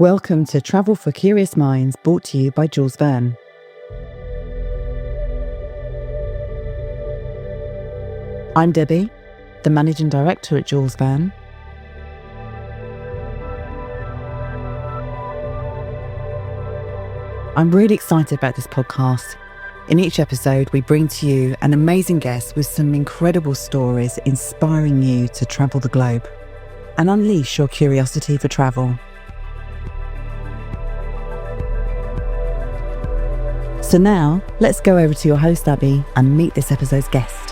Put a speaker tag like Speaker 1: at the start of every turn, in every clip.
Speaker 1: Welcome to Travel for Curious Minds, brought to you by Jules Verne. I'm Debbie, the Managing Director at Jules Verne. I'm really excited about this podcast. In each episode, we bring to you an amazing guest with some incredible stories inspiring you to travel the globe and unleash your curiosity for travel. So now, let's go over to your host, Abbey, and meet this episode's guest.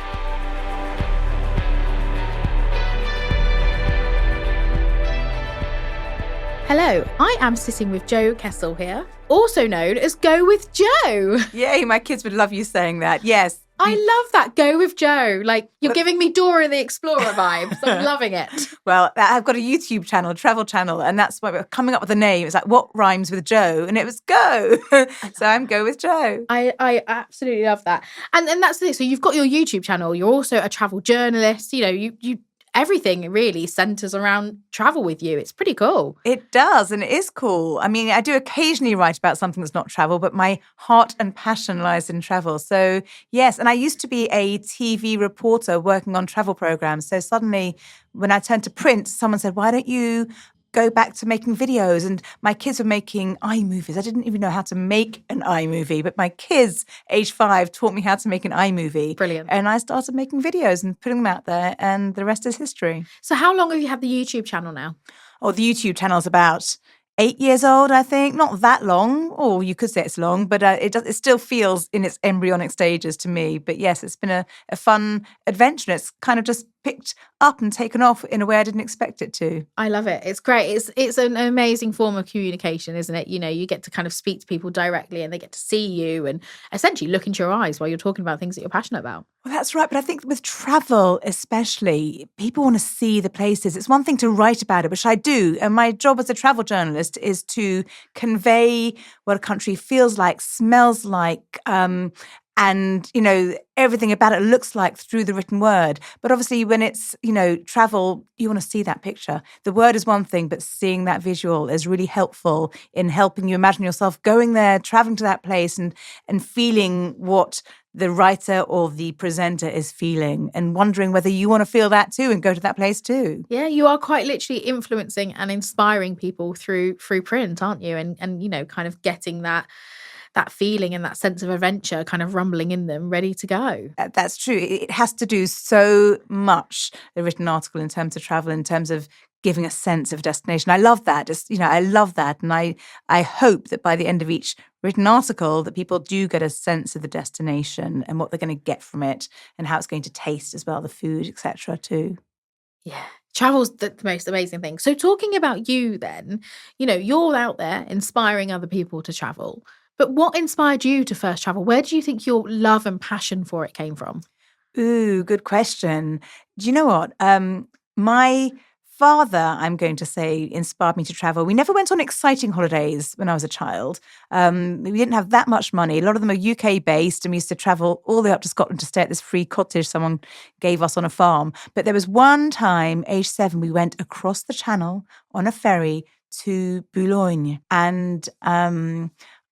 Speaker 2: Hello, I am sitting with Jo Kessel here, also known as Go With Jo.
Speaker 3: Yay, my kids would love you saying that. Yes.
Speaker 2: I love that, Go With Jo. Like, you're giving me Dora the Explorer vibes. I'm loving it.
Speaker 3: Well, I've got a YouTube channel, a travel channel, and that's why we're coming up with a name. It's like, what rhymes with Jo? And it was Go. So I'm Go With Jo.
Speaker 2: I absolutely love that. And that's the thing. So you've got your YouTube channel. You're also a travel journalist. You know, you everything really centres around travel with you. It's pretty cool.
Speaker 3: It does, and it is cool. I mean, I do occasionally write about something that's not travel, but my heart and passion lies in travel. So, yes, and I used to be a TV reporter working on travel programmes. So suddenly, when I turned to print, someone said, why don't you go back to making videos? And my kids were making iMovies. I didn't even know how to make an iMovie, but my kids, age 5, taught me how to make an iMovie.
Speaker 2: Brilliant.
Speaker 3: And I started making videos and putting them out there, and the rest is history.
Speaker 2: So how long have you had the YouTube channel now?
Speaker 3: Oh, the YouTube channel's about 8 years old, I think. Not that long, or you could say it's long, but it still feels in its embryonic stages to me. But yes, it's been a fun adventure. It's kind of just picked up and taken off in a way I didn't expect it to.
Speaker 2: I love it. It's great. It's an amazing form of communication, isn't it? You know, you get to kind of speak to people directly and they get to see you and essentially look into your eyes while you're talking about things that you're passionate about.
Speaker 3: Well, that's right. But I think with travel especially, people want to see the places. It's one thing to write about it, which I do. And my job as a travel journalist is to convey what a country feels like, smells like, and, you know, everything about it looks like through the written word. But obviously when it's, you know, travel, you want to see that picture. The word is one thing, but seeing that visual is really helpful in helping you imagine yourself going there, traveling to that place and feeling what the writer or the presenter is feeling and wondering whether you want to feel that too and go to that place too.
Speaker 2: Yeah, you are quite literally influencing and inspiring people through print, aren't you? And you know, kind of getting that feeling and that sense of adventure kind of rumbling in them, ready to go.
Speaker 3: That's true. It has to do so much, the written article, in terms of travel, in terms of giving a sense of destination. I love that. Just, you know, I love that. And I hope that by the end of each written article that people do get a sense of the destination and what they're going to get from it and how it's going to taste as well, the food, etc. too.
Speaker 2: Yeah. Travel's the most amazing thing. So talking about you then, you know, you're out there inspiring other people to travel. But what inspired you to first travel? Where do you think your love and passion for it came from?
Speaker 3: Ooh, good question. Do you know what? My father, I'm going to say, inspired me to travel. We never went on exciting holidays when I was a child. We didn't have that much money. A lot of them are UK-based, and we used to travel all the way up to Scotland to stay at this free cottage someone gave us on a farm. But there was one time, age 7, we went across the channel on a ferry to Boulogne. And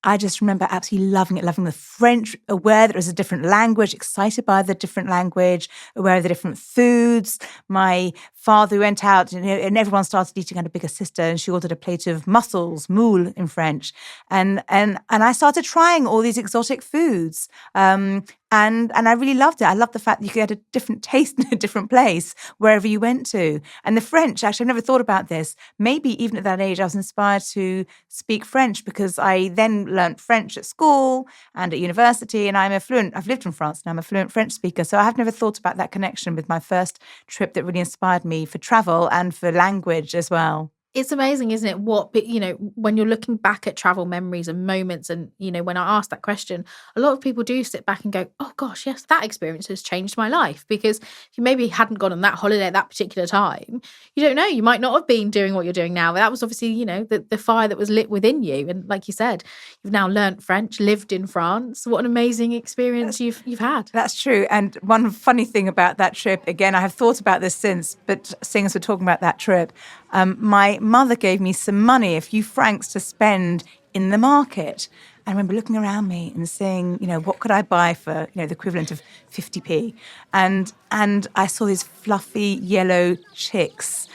Speaker 3: I just remember absolutely loving it, loving the French, aware that it was a different language, excited by the different language, aware of the different foods. My father went out and everyone started eating. I had a bigger sister and she ordered a plate of mussels, moule in French. And I started trying all these exotic foods. And I really loved it. I loved the fact that you could get a different taste in a different place wherever you went to. And the French, actually, I've never thought about this. Maybe even at that age, I was inspired to speak French because I then learnt French at school and at university. And I've lived in France and I'm a fluent French speaker. So I have never thought about that connection with my first trip that really inspired me for travel and for language as well.
Speaker 2: It's amazing, isn't it? What, you know, when you're looking back at travel memories and moments, and, you know, when I ask that question, a lot of people do sit back and go, oh gosh, yes, that experience has changed my life. Because if you maybe hadn't gone on that holiday at that particular time, you don't know, you might not have been doing what you're doing now. But that was obviously, you know, the fire that was lit within you. And like you said, you've now learnt French, lived in France. What an amazing experience you've had.
Speaker 3: That's true. And one funny thing about that trip, again, I have thought about this since, but seeing as we're talking about that trip, my mother gave me some money, a few francs to spend in the market. I remember looking around me and saying, what could I buy for, the equivalent of 50p? And I saw these fluffy yellow chicks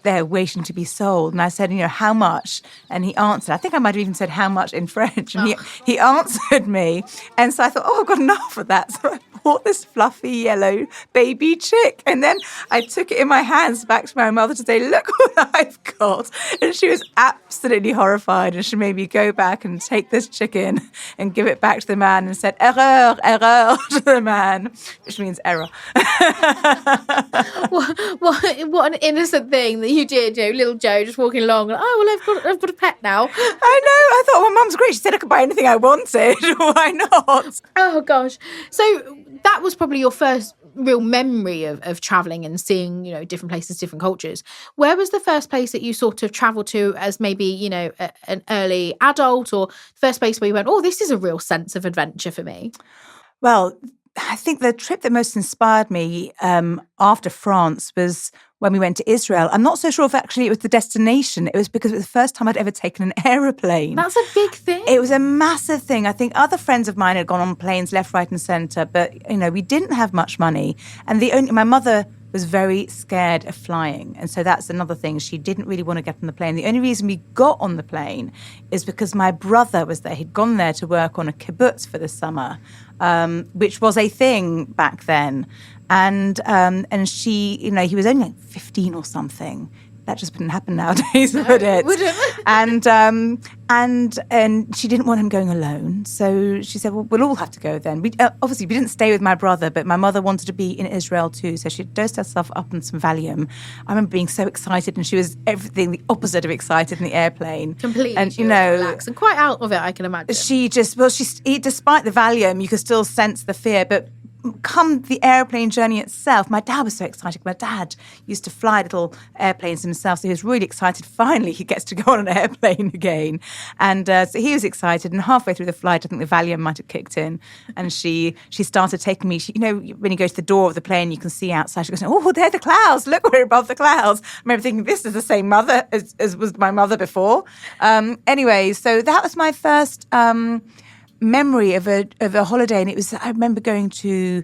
Speaker 3: there waiting to be sold. And I said, how much? And he answered. I think I might have even said how much in French. And he answered me. And so I thought, I've got enough of that. So I bought this fluffy yellow baby chick. And then I took it in my hands back to my mother to say, look what I've got. And she was absolutely horrified. And she made me go back and take this chicken and give it back to the man and said, erreur, erreur to the man, which means error.
Speaker 2: What an innocent thing that you did, little Joe just walking along. I've got a pet now.
Speaker 3: I know. I thought, well, Mum's great. She said I could buy anything I wanted. Why not?
Speaker 2: Oh gosh. So that was probably your first real memory of traveling and seeing, different places, different cultures. Where was the first place that you sort of traveled to as maybe, an early adult, or first place where you went, oh, this is a real sense of adventure for me?
Speaker 3: Well, I think the trip that most inspired me after France was when we went to Israel. I'm not so sure if actually it was the destination. It was because it was the first time I'd ever taken an aeroplane.
Speaker 2: That's a big thing.
Speaker 3: It was a massive thing. I think other friends of mine had gone on planes left, right and centre, but, we didn't have much money. And my mother was very scared of flying. And so that's another thing. She didn't really want to get on the plane. The only reason we got on the plane is because my brother was there. He'd gone there to work on a kibbutz for the summer, which was a thing back then. And she, he was only like 15 or something. That just wouldn't happen nowadays, would it?
Speaker 2: Wouldn't.
Speaker 3: And she didn't want him going alone. So she said, well, we'll all have to go then. Obviously, we didn't stay with my brother, but my mother wanted to be in Israel too. So she dosed herself up on some Valium. I remember being so excited, and she was everything the opposite of excited in the airplane.
Speaker 2: Completely.
Speaker 3: And,
Speaker 2: relaxed and quite out of it, I can imagine.
Speaker 3: Despite the Valium, you could still sense the fear, but come the airplane journey itself, my dad was so excited. My dad used to fly little airplanes himself, so he was really excited. Finally, he gets to go on an airplane again. And so he was excited. And halfway through the flight, I think the Valium might have kicked in. And she started taking me, when you go to the door of the plane, you can see outside. She goes, oh, there are the clouds. Look, we're above the clouds. I remember thinking, this is the same mother as was my mother before. Anyway, so that was my first memory of a holiday, and I remember going to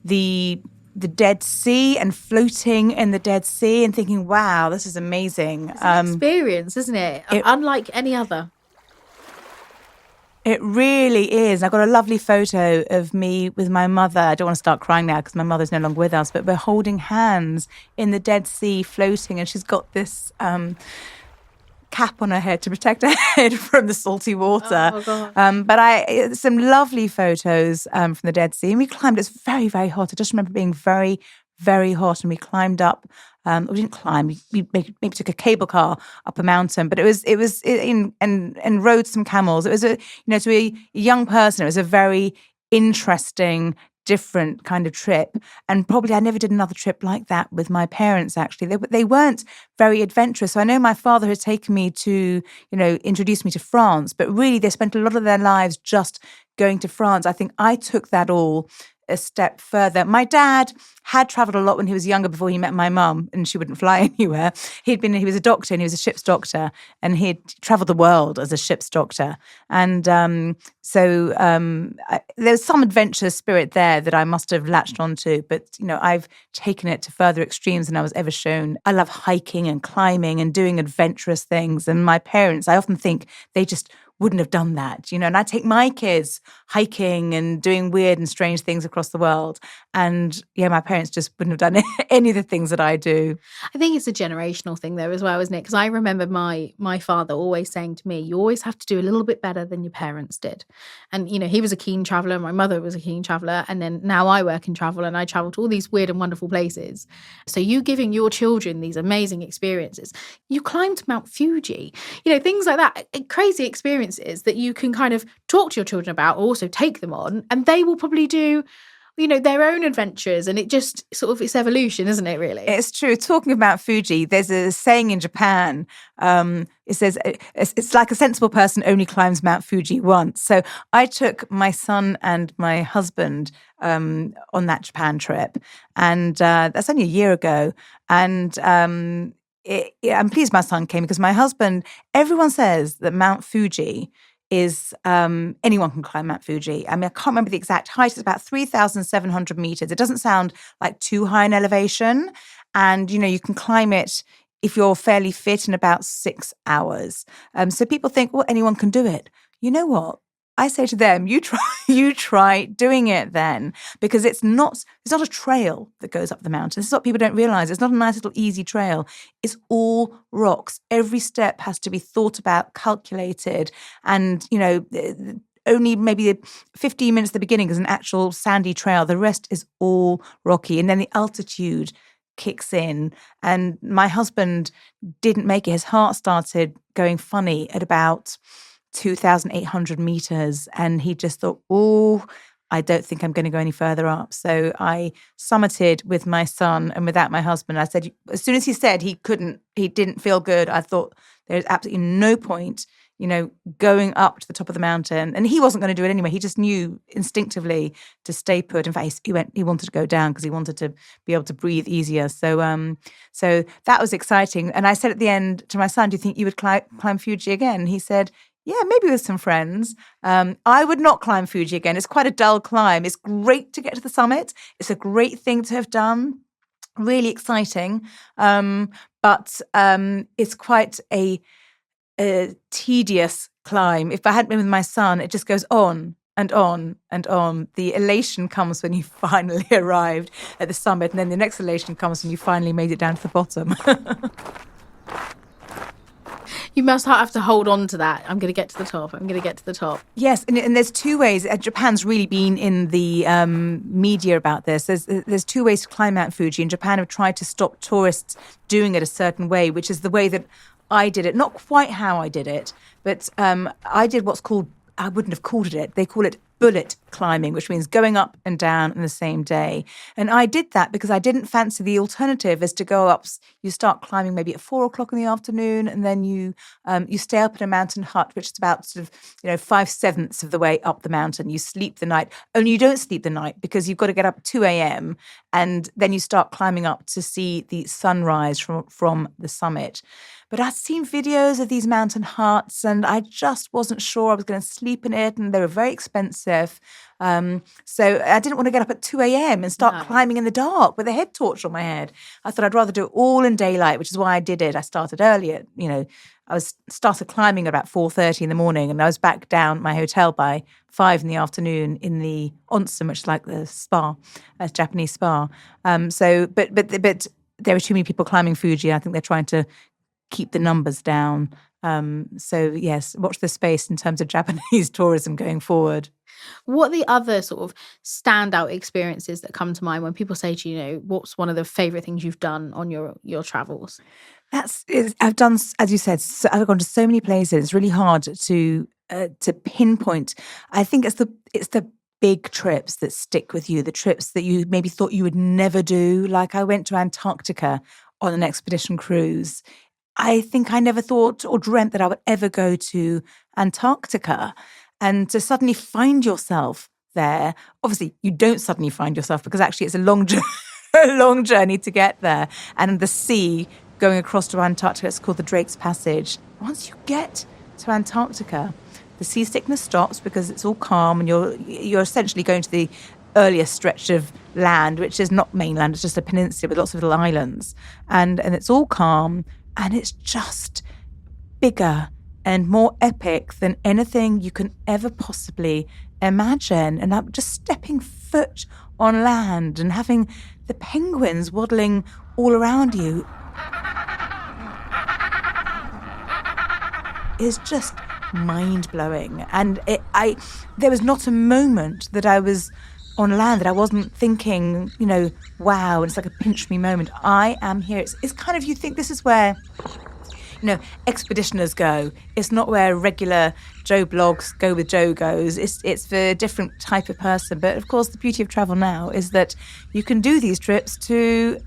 Speaker 3: the Dead Sea and floating in the Dead Sea and thinking, wow, this is amazing.
Speaker 2: It's an experience, isn't it? Unlike any other.
Speaker 3: It really is. I've got a lovely photo of me with my mother. I don't want to start crying now because my mother's no longer with us, but we're holding hands in the Dead Sea floating, and she's got this cap on her head to protect her head from the salty water.
Speaker 2: Oh, God.
Speaker 3: But some lovely photos from the Dead Sea. And we climbed. It's very, very hot. I just remember being very, very hot. And we climbed up. We didn't climb. We maybe took a cable car up a mountain. But and rode some camels. It was to a young person, it was a very interesting, different kind of trip. And probably I never did another trip like that with my parents, actually. They weren't very adventurous. So I know my father had taken me to, introduce me to France, but really they spent a lot of their lives just going to France. I think I took that all a step further. My dad had travelled a lot when he was younger before he met my mum, and she wouldn't fly anywhere. He was a doctor, and he was a ship's doctor, and he'd travelled the world as a ship's doctor. And so there's some adventure spirit there that I must have latched onto, but I've taken it to further extremes than I was ever shown. I love hiking and climbing and doing adventurous things, and my parents, I often think they just wouldn't have done that, and I take my kids hiking and doing weird and strange things across the world. And my parents just wouldn't have done any of the things that I do.
Speaker 2: I think it's a generational thing though as well, isn't it? Because I remember my father always saying to me, you always have to do a little bit better than your parents did. And, he was a keen traveller. My mother was a keen traveller. And then now I work in travel, and I travel to all these weird and wonderful places. So you giving your children these amazing experiences. You climbed Mount Fuji, things like that, crazy experiences that you can kind of talk to your children about, or also take them on, and they will probably do their own adventures. And it just sort of, it's evolution, isn't it, really?
Speaker 3: It's true. Talking about Fuji, there's a saying in Japan. It says, it's like a sensible person only climbs Mount Fuji once. So I took my son and my husband on that Japan trip. And that's only a year ago. And I'm pleased my son came because my husband, everyone says that Mount Fuji is, anyone can climb Mount Fuji. I mean, I can't remember the exact height. It's about 3,700 meters. It doesn't sound like too high an elevation. And, you can climb it if you're fairly fit in about 6 hours. So people think, well, anyone can do it. You know what? I say to them, you try doing it then, because it's not a trail that goes up the mountain. This is what people don't realize. It's not a nice little easy trail. It's all rocks. Every step has to be thought about, calculated, and only maybe 15 minutes at the beginning is an actual sandy trail. The rest is all rocky, and then the altitude kicks in. And my husband didn't make it. His heart started going funny at about 2,800 meters. And he just thought, I don't think I'm going to go any further up. So I summited with my son and without my husband. I said, as soon as he said he didn't feel good, I thought there's absolutely no point, going up to the top of the mountain. And he wasn't going to do it anyway. He just knew instinctively to stay put. In fact, he wanted to go down because he wanted to be able to breathe easier. So that was exciting. And I said at the end to my son, do you think you would climb Fuji again? He said, yeah, maybe with some friends. I would not climb Fuji again. It's quite a dull climb. It's great to get to the summit. It's a great thing to have done. Really exciting. But it's quite a tedious climb. If I hadn't been with my son, it just goes on and on and on. The elation comes when you finally arrived at the summit, and then the next elation comes when you finally made it down to the bottom.
Speaker 2: You must have to hold on to that. I'm going to get to the top. I'm going to get to the top.
Speaker 3: Yes, and there's two ways. Japan's really been in the media about this. There's two ways to climb Mount Fuji, and Japan have tried to stop tourists doing it a certain way, which is the way that I did it. Not quite how I did it, but I did what's called, I wouldn't have called it, they call it bullet climbing, which means going up and down in the same day. And I did that because I didn't fancy the alternative is to go up. You start climbing maybe at 4 o'clock in the afternoon, and then you stay up in a mountain hut, which is about 5/7 of the way up the mountain. You sleep the night. Only you don't sleep the night because you've got to get up at 2 a.m. and then you start climbing up to see the sunrise from the summit. But I'd seen videos of these mountain huts, and I just wasn't sure I was going to sleep in it, and they were very expensive. So I didn't want to get up at 2 a.m. and start climbing in the dark with a head torch on my head. I thought I'd rather do it all in daylight, which is why I did it. I started earlier. I started climbing at about 4:30 in the morning, and I was back down at my hotel by 5 in the afternoon in the onsen, which is like the spa, a Japanese spa. But there were too many people climbing Fuji. I think they're trying to keep the numbers down. So yes, watch the space in terms of Japanese tourism going forward.
Speaker 2: What are the other sort of standout experiences that come to mind when people say to you, what's one of the favourite things you've done on your travels?
Speaker 3: I've done, as you said, I've gone to so many places. It's really hard to pinpoint. I think it's the big trips that stick with you, the trips that you maybe thought you would never do. Like I went to Antarctica on an expedition cruise. I think I never thought or dreamt that I would ever go to Antarctica. And to suddenly find yourself there, obviously you don't suddenly find yourself because actually it's a long journey to get there. And the sea going across to Antarctica, it's called the Drake's Passage. Once you get to Antarctica, the seasickness stops because it's all calm and you're essentially going to the earliest stretch of land, which is not mainland, it's just a peninsula with lots of little islands. And it's all calm. And it's just bigger and more epic than anything you can ever possibly imagine. And I'm just stepping foot on land and having the penguins waddling all around you is just mind-blowing. And there was not a moment that I was on land that I wasn't thinking, wow, it's like a pinch me moment. I am here. It's kind of, you think this is where, expeditioners go. It's not where regular Joe blogs go with Joe goes. It's for a different type of person. But of course, the beauty of travel now is that you can do these trips to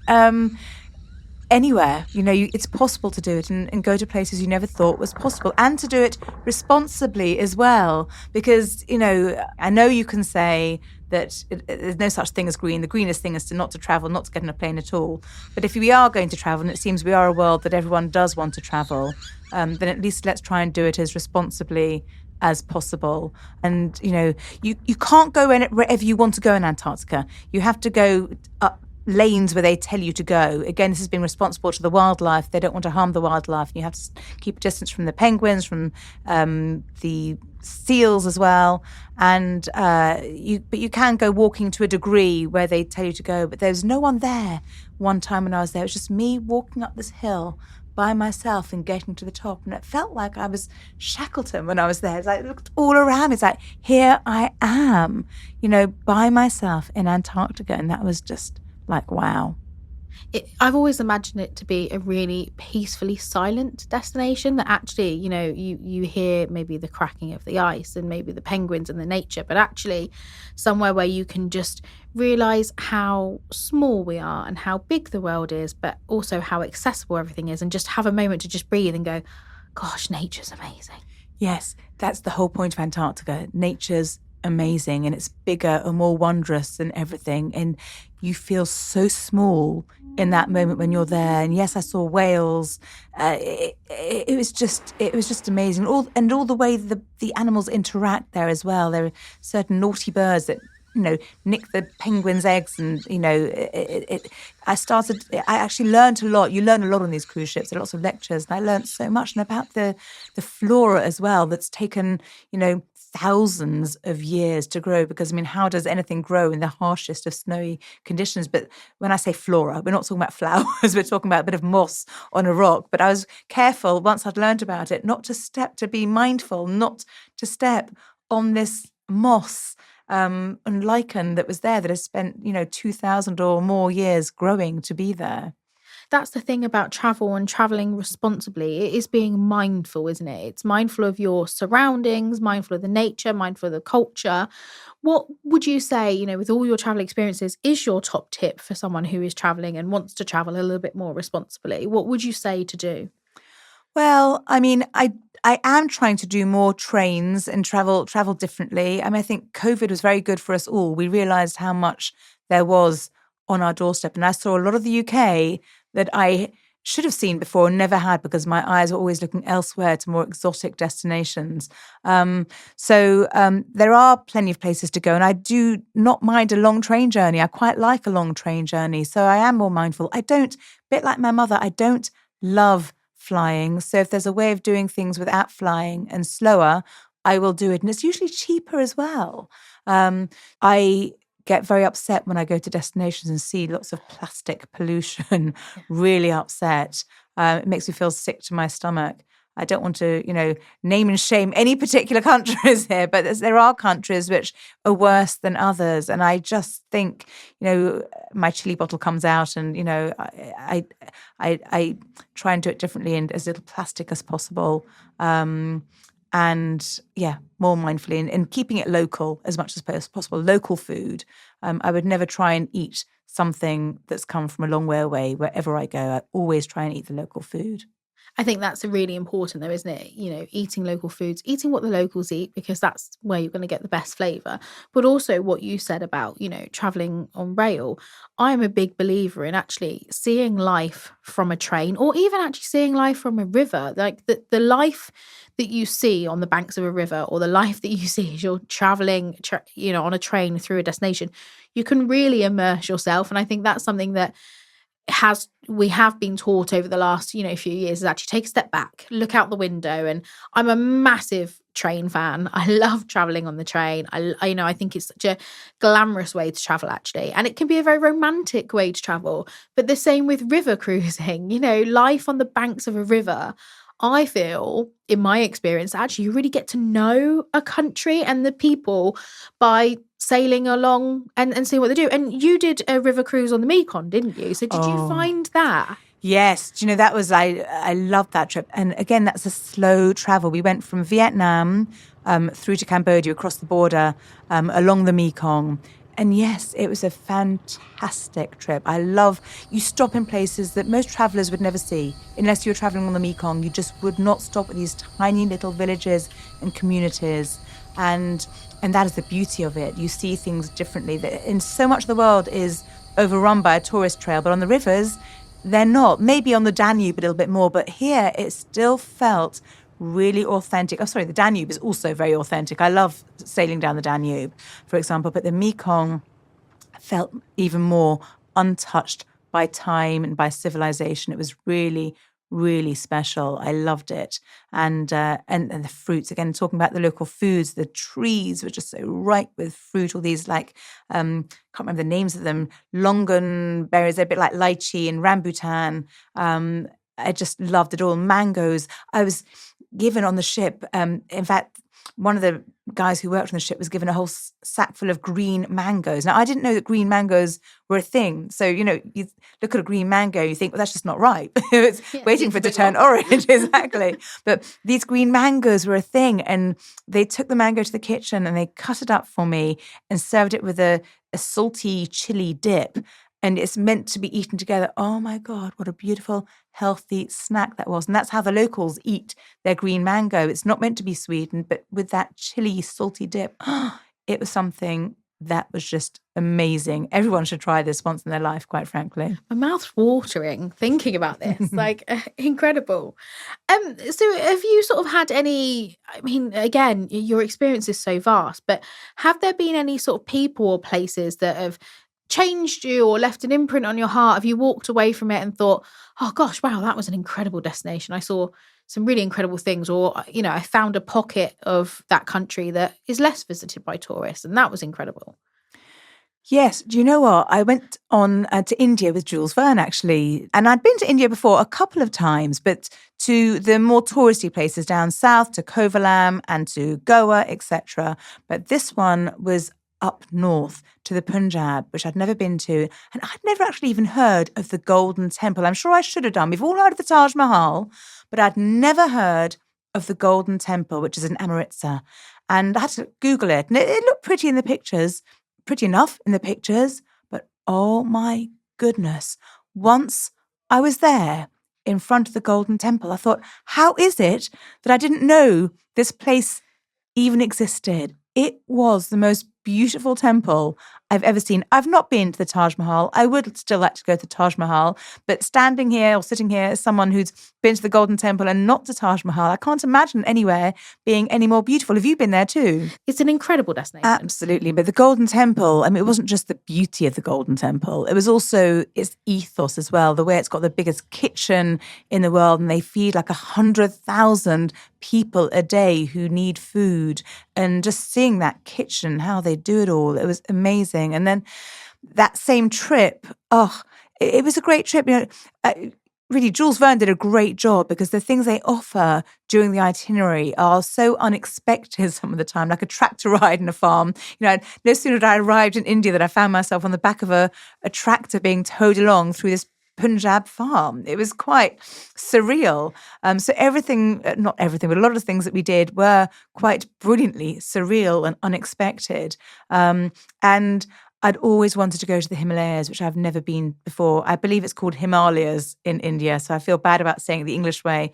Speaker 3: anywhere. It's possible to do it and go to places you never thought was possible, and to do it responsibly as well. Because, I know you can say that there's no such thing as green. The greenest thing is not to travel, not to get on a plane at all. But if we are going to travel, and it seems we are a world that everyone does want to travel, then at least let's try and do it as responsibly as possible. And, you can't go wherever you want to go in Antarctica. You have to go up lanes where they tell you to go. Again, this has been responsible to the wildlife. They don't want to harm the wildlife. You have to keep a distance from the penguins, from the seals as well. And but you can go walking to a degree where they tell you to go. But there's no one there. One time when I was there, it was just me walking up this hill by myself and getting to the top. And it felt like I was Shackleton when I was there. It's like, I looked all around me. It's like, here I am, by myself in Antarctica. And that was just like, wow.
Speaker 2: I've always imagined it to be a really peacefully silent destination that actually, you hear maybe the cracking of the ice and maybe the penguins and the nature, but actually somewhere where you can just realise how small we are and how big the world is, but also how accessible everything is, and just have a moment to just breathe and go, gosh, nature's amazing.
Speaker 3: Yes, that's the whole point of Antarctica. Nature's amazing, and it's bigger and more wondrous than everything. And you feel so small in that moment when you're there. And yes, I saw whales. It was just amazing. All the way the animals interact there as well. There are certain naughty birds that nick the penguins' eggs, and I actually learned a lot. You learn a lot on these cruise ships. There are lots of lectures, and I learned so much, and about the flora as well. That's taken thousands of years to grow, because how does anything grow in the harshest of snowy conditions? But when I say flora, we're not talking about flowers. We're talking about a bit of moss on a rock. But I was careful once I'd learned about it not to be mindful, not to step on this moss and lichen that was there, that has spent 2,000 or more years growing to be there.
Speaker 2: That's the thing about travel and traveling responsibly. It is being mindful, isn't it? It's mindful of your surroundings, mindful of the nature, mindful of the culture. What would you say, with all your travel experiences, is your top tip for someone who is traveling and wants to travel a little bit more responsibly? What would you say to do?
Speaker 3: Well, I am trying to do more trains and travel differently. I think COVID was very good for us all. We realised how much there was on our doorstep. And I saw a lot of the UK that I should have seen before and never had, because my eyes were always looking elsewhere to more exotic destinations. So there are plenty of places to go, and I do not mind a long train journey. I quite like a long train journey. So I am more mindful. A bit like my mother, I don't love flying. So if there's a way of doing things without flying and slower, I will do it. And it's usually cheaper as well. I get very upset when I go to destinations and see lots of plastic pollution, really upset. It makes me feel sick to my stomach. I don't want to, name and shame any particular countries here, but there are countries which are worse than others. And I just think, my chili bottle comes out, and, I try and do it differently and as little plastic as possible. And more mindfully and keeping it local as much as possible, local food. I would never try and eat something that's come from a long way away. Wherever I go, I always try and eat the local food.
Speaker 2: I think that's really important though, isn't it? Eating local foods, eating what the locals eat, because that's where you're going to get the best flavour. But also what you said about, travelling on rail. I'm a big believer in actually seeing life from a train, or even actually seeing life from a river. Like the life that you see on the banks of a river, or the life that you see as you're travelling, on a train through a destination, you can really immerse yourself. And I think that's something that we have been taught over the last few years, is actually take a step back, look out the window. And I'm a massive train fan. I love traveling on the train. I think it's such a glamorous way to travel, actually, and it can be a very romantic way to travel. But the same with river cruising, life on the banks of a river. I feel, in my experience, actually you really get to know a country and the people by sailing along and seeing what they do. And you did a river cruise on the Mekong, didn't you? So did you find that?
Speaker 3: Yes. That was, I loved that trip. And again, that's a slow travel. We went from Vietnam through to Cambodia, across the border, along the Mekong. And yes, it was a fantastic trip. You stop in places that most travellers would never see. Unless you're travelling on the Mekong, you just would not stop at these tiny little villages and communities. And that is the beauty of it. You see things differently. In so much of the world is overrun by a tourist trail, but on the rivers, they're not. Maybe on the Danube a little bit more, but here it still felt really authentic. Oh, sorry, the Danube is also very authentic. I love sailing down the Danube, for example, but the Mekong felt even more untouched by time and by civilization. It was really, really special. I loved it. And the fruits, again, talking about the local foods, the trees were just so ripe with fruit, all these can't remember the names of them, longan berries, they're a bit like lychee and rambutan. I just loved it all. Mangoes. I was given on the ship, in fact, one of the guys who worked on the ship was given a whole sack full of green mangoes. Now, I didn't know that green mangoes were a thing. So, you look at a green mango, you think, well, that's just not ripe. It's waiting for it to turn orange, exactly. But these green mangoes were a thing. And they took the mango to the kitchen and they cut it up for me and served it with a salty chili dip. And it's meant to be eaten together. Oh my God, what a beautiful, healthy snack that was. And that's how the locals eat their green mango. It's not meant to be sweetened, but with that chili, salty dip, it was something that was just amazing. Everyone should try this once in their life, quite frankly.
Speaker 2: My mouth's watering thinking about this. Incredible. So have you sort of had any, I mean, again, your experience is so vast, but have there been any sort of people or places that have changed you or left an imprint on your heart? Have you walked away from it and thought, oh gosh, wow, that was an incredible destination. I saw some really incredible things, or, I found a pocket of that country that is less visited by tourists, and that was incredible.
Speaker 3: Yes. Do you know what? I went on to India with Jules Verne, actually. And I'd been to India before a couple of times, but to the more touristy places down south, to Kovalam and to Goa, etc. But this one was up north to the Punjab, which I'd never been to. And I'd never actually even heard of the Golden Temple. I'm sure I should have done. We've all heard of the Taj Mahal, but I'd never heard of the Golden Temple, which is in Amritsar. And I had to Google it. And it looked pretty in the pictures, pretty enough in the pictures. But oh my goodness, once I was there in front of the Golden Temple, I thought, how is it that I didn't know this place even existed? It was the most beautiful temple I've ever seen. I've not been to the Taj Mahal. I would still like to go to the Taj Mahal, but standing here or sitting here as someone who's been to the Golden Temple and not to Taj Mahal, I can't imagine anywhere being any more beautiful. Have you been there too?
Speaker 2: It's an incredible destination.
Speaker 3: Absolutely. But the Golden Temple, I mean, it wasn't just the beauty of the Golden Temple. It was also its ethos as well, the way it's got the biggest kitchen in the world, and they feed like 100,000 people a day who need food. And just seeing that kitchen, how they do it all, it was amazing. And then that same trip, it was a great trip. Really, Jules Verne did a great job because the things they offer during the itinerary are so unexpected some of the time, like a tractor ride in a farm. No sooner did I arrived in India than I found myself on the back of a tractor being towed along through this Punjab farm. It was quite surreal. So not everything, but a lot of things that we did were quite brilliantly surreal and unexpected. And I'd always wanted to go to the Himalayas, which I've never been before. I believe it's called Himalayas in India, so I feel bad about saying it the English way.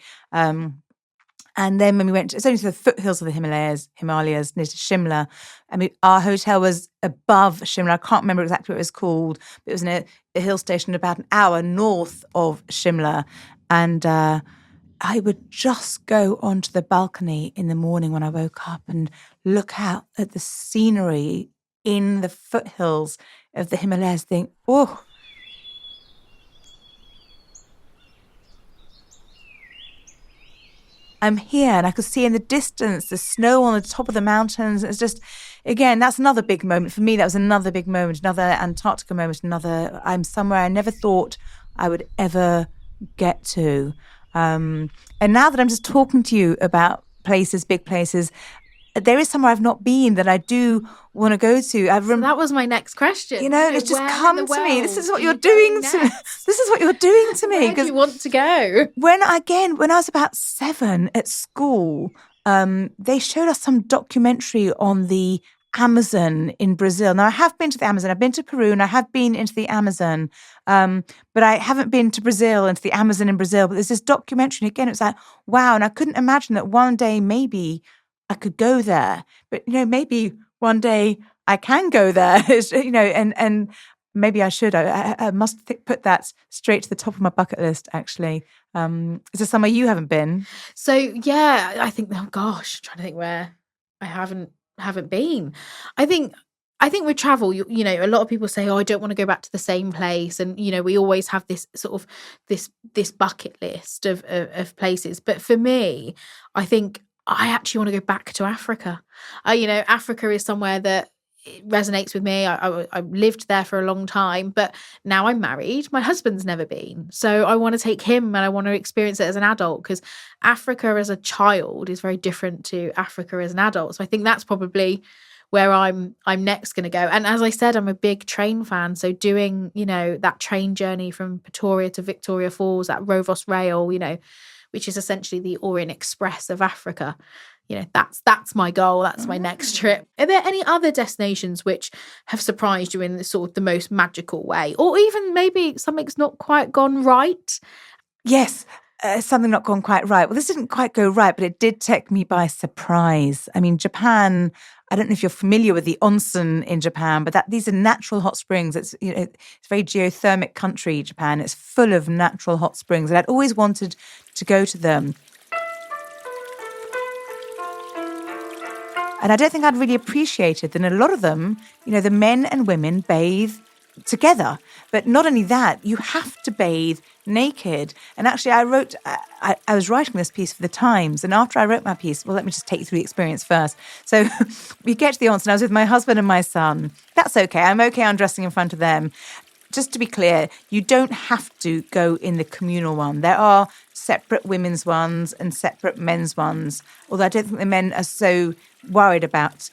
Speaker 3: And then when we went, it's only to the foothills of the Himalayas, near to Shimla. I mean, our hotel was above Shimla. I can't remember exactly what it was called, but it was in a hill station about an hour north of Shimla. And I would just go onto the balcony in the morning when I woke up and look out at the scenery in the foothills of the Himalayas, think, oh, I'm here, and I could see in the distance the snow on the top of the mountains. It's just, again, that's another big moment. For me, that was another big moment, another Antarctica moment, I'm somewhere I never thought I would ever get to. And now that I'm just talking to you about places, big places, there is somewhere I've not been that I do want to go to.
Speaker 2: So that was my next question.
Speaker 3: It's just come to me. This is what you're doing to me. This is what you're doing to me.
Speaker 2: Where do you want to go?
Speaker 3: When I was about 7 at school, they showed us some documentary on the Amazon in Brazil. Now, I have been to the Amazon. I've been to Peru and I have been into the Amazon, but I haven't been to Brazil, into the Amazon in Brazil. But there's this documentary, and again, it's like, wow. And I couldn't imagine that one day maybe I could go there. But, maybe one day I can go there, and maybe I should. I must put that straight to the top of my bucket list, actually. Is there somewhere you haven't been?
Speaker 2: So yeah, I think, oh gosh, I'm trying to think where I haven't been. I think with travel, a lot of people say, oh, I don't want to go back to the same place. And, we always have this sort of this bucket list of places. But for me, I think I actually want to go back to Africa. Africa is somewhere that it resonates with me. I lived there for a long time, but now I'm married. My husband's never been. So I want to take him and I want to experience it as an adult, because Africa as a child is very different to Africa as an adult. So I think that's probably where I'm next going to go. And as I said, I'm a big train fan. So doing, that train journey from Pretoria to Victoria Falls, that Rovos Rail, which is essentially the Orient Express of Africa. That's my goal. That's my next trip. Are there any other destinations which have surprised you in the sort of the most magical way? Or even maybe something's not quite gone right?
Speaker 3: Yes. Something not gone quite right. Well, this didn't quite go right, but it did take me by surprise. I mean, Japan, I don't know if you're familiar with the onsen in Japan, but these are natural hot springs. It's it's a very geothermic country, Japan. It's full of natural hot springs, and I'd always wanted to go to them. And I don't think I'd really appreciated that in a lot of them, the men and women bathe together. But not only that, you have to bathe naked. And actually, I was writing this piece for the Times. And after I wrote my piece, well, let me just take you through the experience first. So we get to the onsen. I was with my husband and my son. That's okay. I'm okay undressing in front of them. Just to be clear, you don't have to go in the communal one. There are separate women's ones and separate men's ones, although I don't think the men are so worried about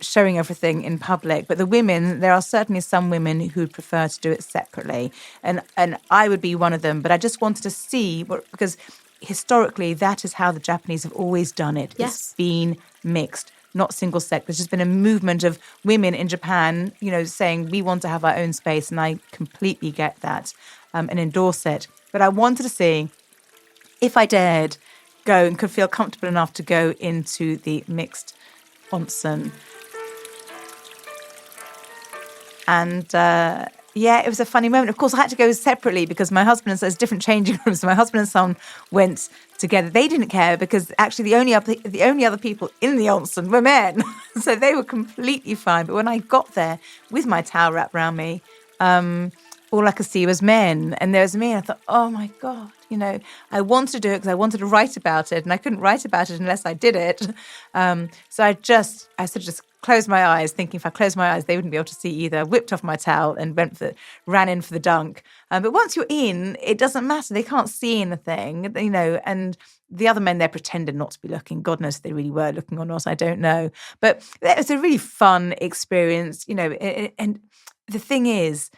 Speaker 3: showing everything in public. But the women, there are certainly some women who would prefer to do it separately, and I would be one of them. But I just wanted to see because historically that is how the Japanese have always done it.
Speaker 2: Yes.
Speaker 3: It's been mixed, not single sex. There's just been a movement of women in Japan, saying we want to have our own space, and I completely get that and endorse it. But I wanted to see if I dared go and could feel comfortable enough to go into the mixed onsen. And it was a funny moment. Of course, I had to go separately because my husband and son, there's different changing rooms. So my husband and son went together. They didn't care because actually the only other people in the onsen were men. So they were completely fine. But when I got there with my towel wrapped around me, all I could see was men. And there was me. And I thought, oh my God, I wanted to do it because I wanted to write about it. And I couldn't write about it unless I did it. So I sort of just closed my eyes, thinking if I closed my eyes, they wouldn't be able to see either. Whipped off my towel and ran in for the dunk. But once you're in, it doesn't matter. They can't see anything, and the other men there pretended not to be looking. God knows if they really were looking or not. I don't know. But it was a really fun experience, and the thing is,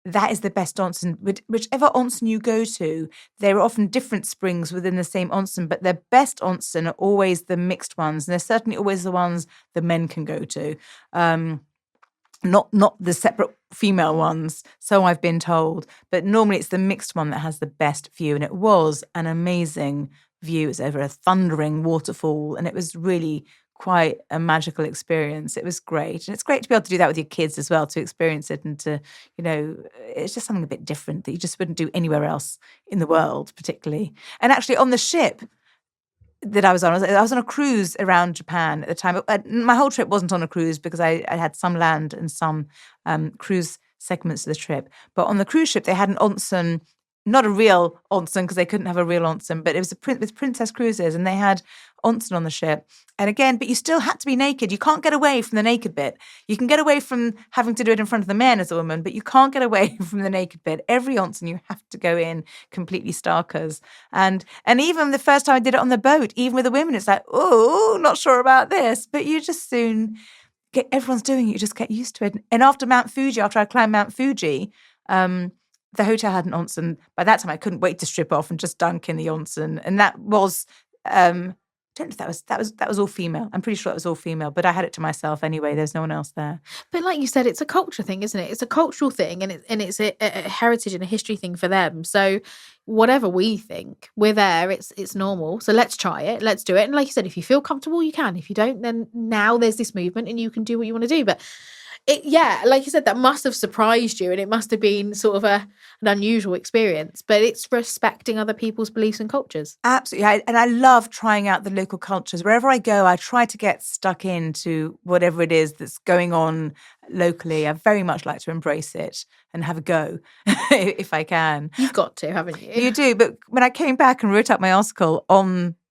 Speaker 3: that is the best onsen. Whichever onsen you go to, there are often different springs within the same onsen, but the best onsen are always the mixed ones. And they're certainly always the ones the men can go to, not the separate female ones, so I've been told. But normally it's the mixed one that has the best view. And it was an amazing view. It was over a thundering waterfall, and it was really quite a magical experience. It was great. And it's great to be able to do that with your kids as well, to experience it and to, it's just something a bit different that you just wouldn't do anywhere else in the world, particularly. And actually on the ship that I was on a cruise around Japan at the time. My whole trip wasn't on a cruise because I had some land and some cruise segments of the trip. But on the cruise ship, they had an onsen, not a real onsen because they couldn't have a real onsen, but it was with Princess Cruises, and they had onsen on the ship. And again, but you still had to be naked. You can't get away from the naked bit. You can get away from having to do it in front of the men as a woman, but you can't get away from the naked bit. Every onsen you have to go in completely starkers. And even the first time I did it on the boat, even with the women, it's like, oh, not sure about this. But you just soon everyone's doing it. You just get used to it. And after I climbed Mount Fuji, the hotel had an onsen. By that time, I couldn't wait to strip off and just dunk in the onsen. And that was don't know if that was all female. I'm pretty sure that was all female, but I had it to myself anyway. There's no one else there.
Speaker 2: But like you said, it's a culture thing, isn't it? It's a cultural thing, and it's a heritage and a history thing for them. So whatever we think, we're there. It's normal. So let's try it. Let's do it. And like you said, if you feel comfortable, you can. If you don't, then now there's this movement, and you can do what you want to do. But like you said, that must have surprised you, and it must have been sort of an unusual experience. But it's respecting other people's beliefs and cultures.
Speaker 3: Absolutely. And I love trying out the local cultures. Wherever I go, I try to get stuck into whatever it is that's going on locally. I very much like to embrace it and have a go if I can.
Speaker 2: You've got to, haven't you?
Speaker 3: You do. But when I came back and wrote up my article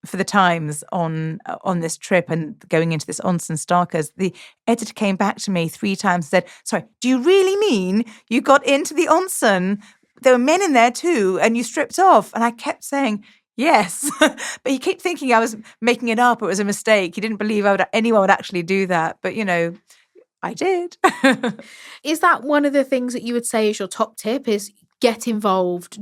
Speaker 3: for the Times on this trip and going into this onsen Starkers, the editor came back to me 3 times and said, sorry, do you really mean you got into the onsen? There were men in there too, and you stripped off. And I kept saying, yes. But he kept thinking I was making it up. It was a mistake. He didn't believe anyone would actually do that. But, I did.
Speaker 2: Is that one of the things that you would say is your top tip, is get involved,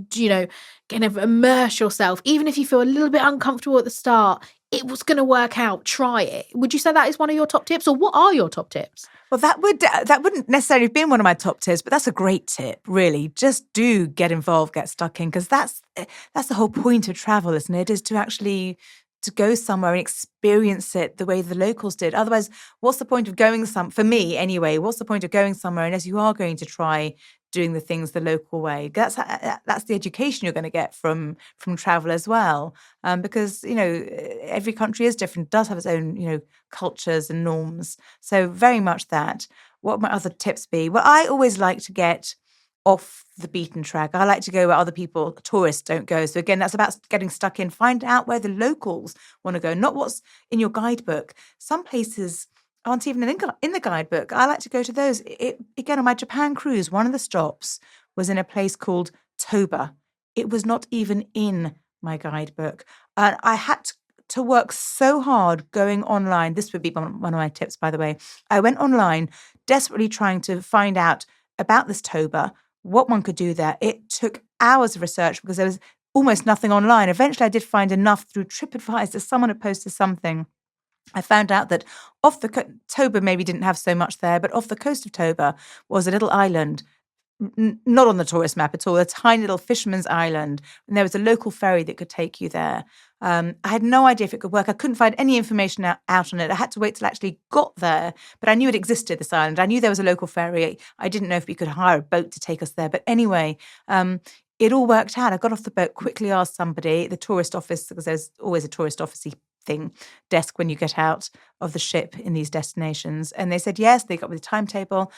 Speaker 2: kind of immerse yourself, even if you feel a little bit uncomfortable at the start, it was going to work out, try it. Would you say that is one of your top tips, or what are your top tips?
Speaker 3: Well, that wouldn't necessarily have been one of my top tips, but that's a great tip, really. Just do get involved, get stuck in, because that's the whole point of travel, isn't it? Is to actually to go somewhere and experience it the way the locals did. Otherwise, what's the point of going for me anyway, what's the point of going somewhere unless you are going to try doing the things the local way? That's the education you're going to get from travel as well. Because, every country is different, does have its own, cultures and norms. So very much that. What would my other tips be? Well, I always like to get off the beaten track. I like to go where other people, tourists, don't go. So again, that's about getting stuck in. Find out where the locals want to go, not what's in your guidebook. Some places aren't even in the guidebook. I like to go to those. Again, on my Japan cruise, one of the stops was in a place called Toba. It was not even in my guidebook. And I had to work so hard going online. This would be one of my tips, by the way. I went online desperately trying to find out about this Toba, what one could do there. It took hours of research because there was almost nothing online. Eventually, I did find enough through TripAdvisor. Someone had posted something. I found out that off the Toba maybe didn't have so much there, but off the coast of Toba was a little island, not on the tourist map at all, a tiny little fisherman's island. And there was a local ferry that could take you there. I had no idea if it could work. I couldn't find any information out on it. I had to wait till I actually got there. But I knew it existed, this island. I knew there was a local ferry. I didn't know if we could hire a boat to take us there. But anyway, it all worked out. I got off the boat, quickly asked somebody, the tourist office, because there's always a tourist office-y desk when you get out of the ship in these destinations. And they said, yes, they got me the timetable.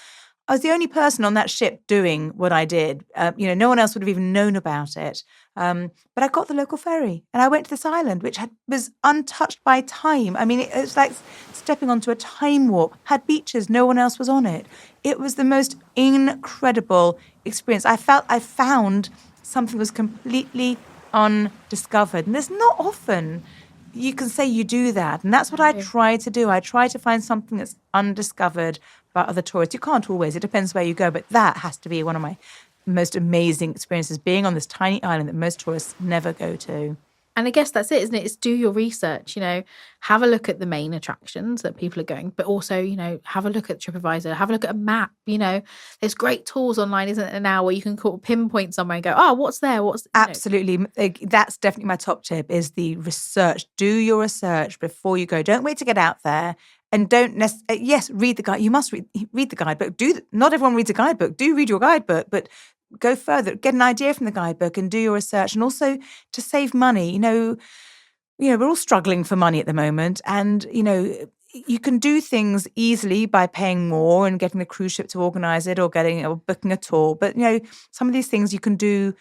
Speaker 3: I was the only person on that ship doing what I did. No one else would have even known about it. But I got the local ferry and I went to this island, which was untouched by time. I mean, it was like stepping onto a time warp, had beaches, no one else was on it. It was the most incredible experience. I felt I found something that was completely undiscovered. And there's not often you can say you do that. And that's what I try to do. I try to find something that's undiscovered by other tourists. You can't always. It depends where you go. But that has to be one of my most amazing experiences, being on this tiny island that most tourists never go to.
Speaker 2: And I guess that's it, isn't it? It's do your research, have a look at the main attractions that people are going, but also, have a look at TripAdvisor, have a look at a map, there's great tools online, isn't there now, where you can pinpoint somewhere and go, oh, what's there?
Speaker 3: Absolutely. That's definitely my top tip, is the research. Do your research before you go. Don't wait to get out there. And don't read the guide. You must read the guidebook. Not everyone reads a guidebook. Do read your guidebook, but go further. Get an idea from the guidebook and do your research. And also to save money. We're all struggling for money at the moment, and you can do things easily by paying more and getting the cruise ship to organise it, or booking a tour. But some of these things you can do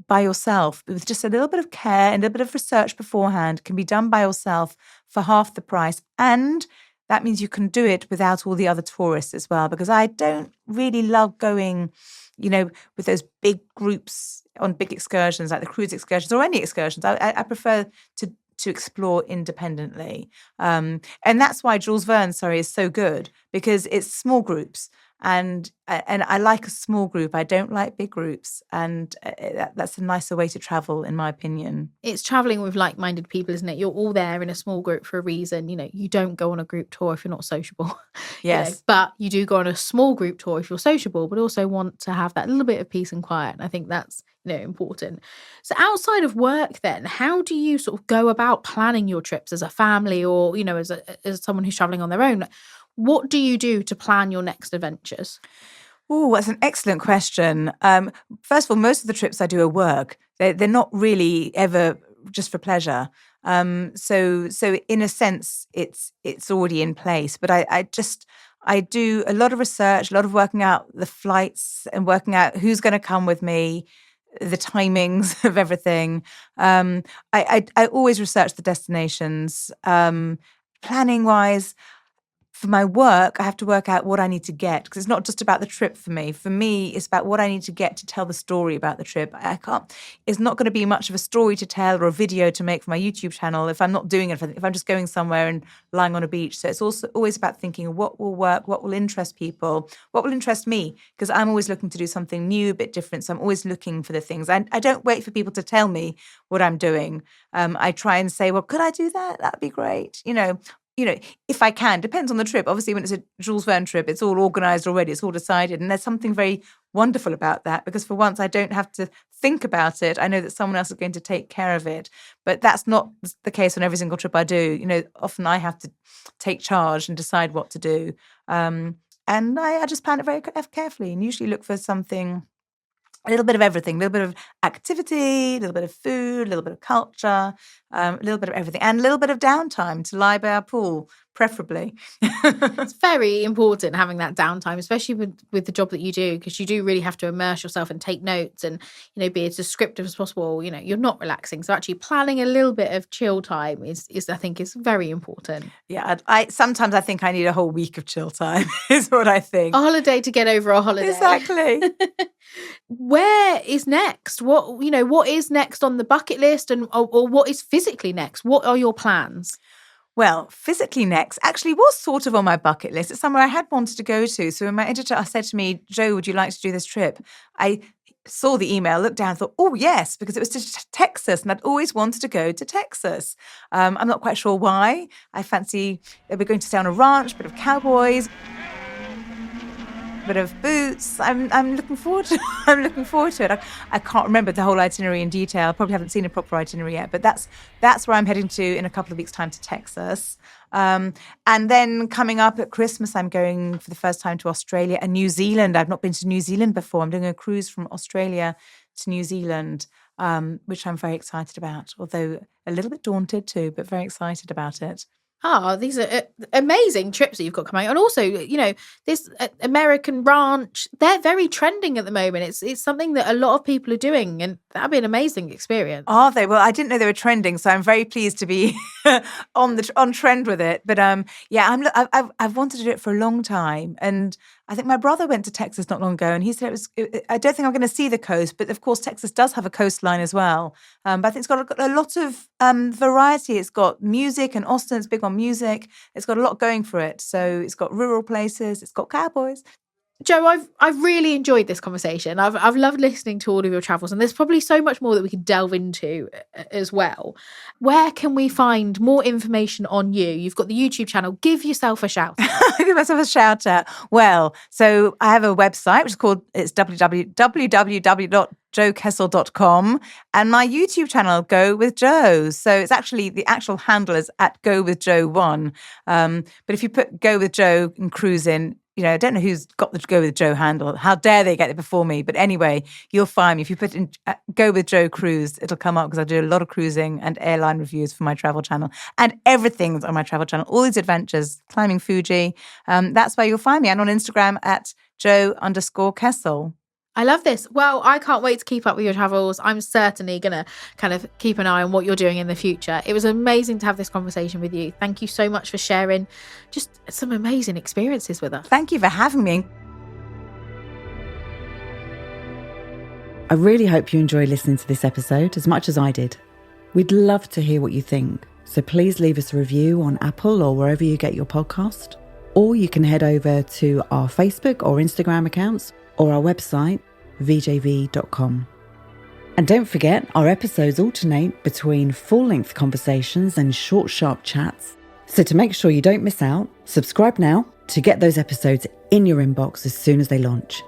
Speaker 3: by yourself with just a little bit of care and a bit of research beforehand. Can be done by yourself for half the price, and that means you can do it without all the other tourists as well, because I don't really love going, with those big groups on big excursions, like the cruise excursions or any excursions. I prefer to explore independently. And that's why Jules Verne, is so good, because it's small groups. And I like a small group. I don't like big groups. And that's a nicer way to travel, in my opinion.
Speaker 2: It's traveling with like-minded people, isn't it? You're all there in a small group for a reason. You don't go on a group tour if you're not sociable.
Speaker 3: Yes.
Speaker 2: But you do go on a small group tour if you're sociable, but also want to have that little bit of peace and quiet. And I think that's important. So outside of work then, how do you sort of go about planning your trips as a family or, as someone who's traveling on their own? What do you do to plan your next adventures?
Speaker 3: Oh, that's an excellent question. First of all, most of the trips I do are work. They're not really ever just for pleasure. So in a sense, it's already in place. But I do a lot of research, a lot of working out the flights and working out who's going to come with me, the timings of everything. I always research the destinations. Planning wise, for my work, I have to work out what I need to get because it's not just about the trip for me. For me, it's about what I need to get to tell the story about the trip. It's not going to be much of a story to tell or a video to make for my YouTube channel if I'm not doing anything, if I'm just going somewhere and lying on a beach. So it's also always about thinking what will work, what will interest people, what will interest me, because I'm always looking to do something new, a bit different. So I'm always looking for the things. I don't wait for people to tell me what I'm doing. I try and say, well, could I do that? That'd be great. If I can, depends on the trip. Obviously, when it's a Jules Verne trip, it's all organised already. It's all decided. And there's something very wonderful about that because for once I don't have to think about it. I know that someone else is going to take care of it. But that's not the case on every single trip I do. Often I have to take charge and decide what to do. And I just plan it very carefully and usually look for something, a little bit of everything, a little bit of activity, a little bit of food, a little bit of culture, a little bit of everything, and a little bit of downtime to lie by our pool, preferably.
Speaker 2: It's very important having that downtime, especially with the job that you do, because you do really have to immerse yourself and take notes and, be as descriptive as possible. You're not relaxing. So actually planning a little bit of chill time is I think is very important.
Speaker 3: Yeah, sometimes I think I need a whole week of chill time is what I think.
Speaker 2: A holiday to get over a holiday.
Speaker 3: Exactly.
Speaker 2: Where is next? What is next on the bucket list or what is physically next? What are your plans?
Speaker 3: Well, physically next actually was sort of on my bucket list. It's somewhere I had wanted to go to. So when my editor said to me, Jo, would you like to do this trip? I saw the email, looked down, thought, oh, yes, because it was to Texas. And I'd always wanted to go to Texas. I'm not quite sure why. I fancy we're going to stay on a ranch, bit of cowboys, bit of boots. I'm looking forward to it. I can't remember the whole itinerary in detail. I probably haven't seen a proper itinerary yet, but that's where I'm heading to in a couple of weeks' time, to Texas. And then coming up at Christmas, I'm going for the first time to Australia and New Zealand. I've not been to New Zealand before. I'm doing a cruise from Australia to New Zealand, which I'm very excited about, although a little bit daunted too, but very excited about it.
Speaker 2: Oh, these are amazing trips that you've got coming. And also, this American ranch, they're very trending at the moment. It's something that a lot of people are doing, and that'd be an amazing experience.
Speaker 3: Are they? Well, I didn't know they were trending, so I'm very pleased to be on trend with it. But I've wanted to do it for a long time, and I think my brother went to Texas not long ago, and he said I don't think I'm going to see the coast, but of course Texas does have a coastline as well. But I think it's got a lot of variety. It's got music, and Austin's big on music. It's got a lot going for it. So it's got rural places. It's got cowboys.
Speaker 2: Jo, I've really enjoyed this conversation. I've loved listening to all of your travels, and there's probably so much more that we could delve into as well. Where can we find more information on you? You've got the YouTube channel. Give yourself a shout out.
Speaker 3: Give myself a shout out. Well, so I have a website which is called www.jokessel.com, and my YouTube channel, Go with Jo. So it's actually, the actual handle is at Go with Jo 1. But if you put Go with Jo and cruise in, I don't know who's got the Go with Jo handle. How dare they get it before me? But anyway, you'll find me. If you put in Go with Jo Cruise, it'll come up because I do a lot of cruising and airline reviews for my travel channel. And everything's on my travel channel. All these adventures, climbing Fuji. That's where you'll find me. And on Instagram at Jo_Kessel.
Speaker 2: I love this. Well, I can't wait to keep up with your travels. I'm certainly going to kind of keep an eye on what you're doing in the future. It was amazing to have this conversation with you. Thank you so much for sharing just some amazing experiences with us.
Speaker 3: Thank you for having me.
Speaker 1: I really hope you enjoyed listening to this episode as much as I did. We'd love to hear what you think. So please leave us a review on Apple or wherever you get your podcast. Or you can head over to our Facebook or Instagram accounts or our website, vjv.com. And don't forget, our episodes alternate between full-length conversations and short, sharp chats. So to make sure you don't miss out, subscribe now to get those episodes in your inbox as soon as they launch.